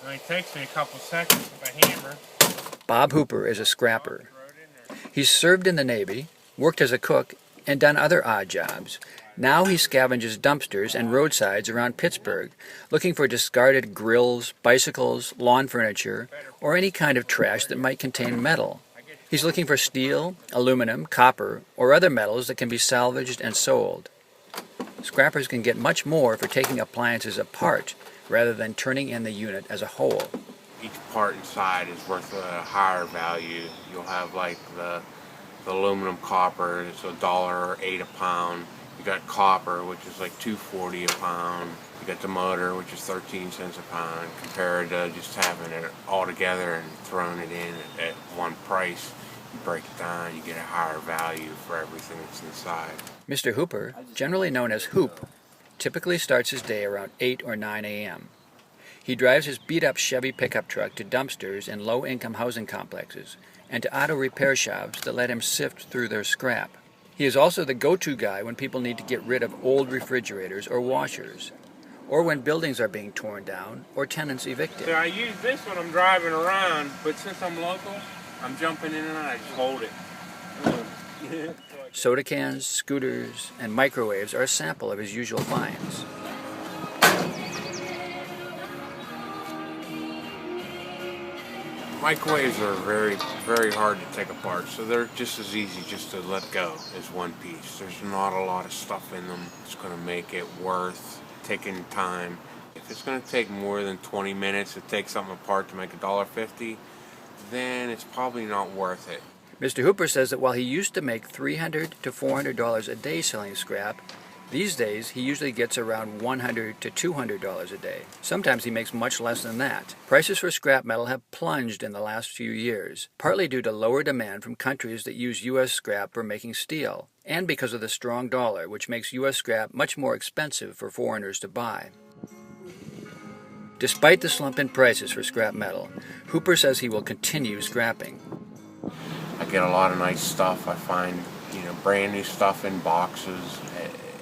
It only takes me a couple seconds with a hammer. Bob Hooper is a scrapper. He's served in the Navy, worked as a cook, and done other odd jobs. Now he scavenges dumpsters and roadsides around Pittsburgh, looking for discarded grills, bicycles, lawn furniture, or any kind of trash that might contain metal. He's looking for steel, aluminum, copper, or other metals that can be salvaged and sold. Scrappers can get much more for taking appliances apart rather than turning in the unit as a whole. Each part inside is worth a higher value. You'll have like the aluminum copper, it's $1.08 a pound. You got copper, which is like $2.40 a pound. You got the motor, which is 13 cents a pound, compared to just having it all together and throwing it in at one price. You break it down, you get a higher value for everything that's inside. Mr. Hooper, generally known as Hoop, typically starts his day around 8 or 9 a.m. He drives his beat-up Chevy pickup truck to dumpsters in low-income housing complexes and to auto repair shops that let him sift through their scrap. He is also the go-to guy when people need to get rid of old refrigerators or washers, or when buildings are being torn down or tenants evicted. So I use this when I'm driving around, but since I'm local, I'm jumping in and I just hold it. Soda cans, scooters, and microwaves are a sample of his usual finds. Microwaves are very, very hard to take apart, so they're just as easy just to let go as one piece. There's not a lot of stuff in them that's going to make it worth taking time. If it's going to take more than 20 minutes to take something apart to make $1.50, then it's probably not worth it. Mr. Hooper says that while he used to make $300 to $400 a day selling scrap, these days he usually gets around $100 to $200 a day. Sometimes he makes much less than that. Prices for scrap metal have plunged in the last few years, partly due to lower demand from countries that use U.S. scrap for making steel, and because of the strong dollar, which makes U.S. scrap much more expensive for foreigners to buy. Despite the slump in prices for scrap metal, Hooper says he will continue scrapping. I get a lot of nice stuff. I find, brand new stuff in boxes.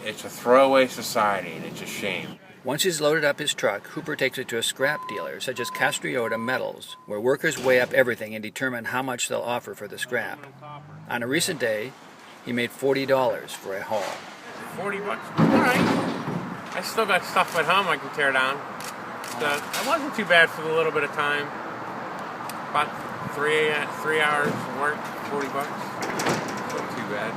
It's a throwaway society, and it's a shame. Once he's loaded up his truck, Hooper takes it to a scrap dealer, such as Castriota Metals, where workers weigh up everything and determine how much they'll offer for the scrap. On a recent day, he made $40 for a haul. $40? All right. I still got stuff at home I can tear down. So it wasn't too bad for the little bit of time. About 3 hours of work, $40. Not too bad.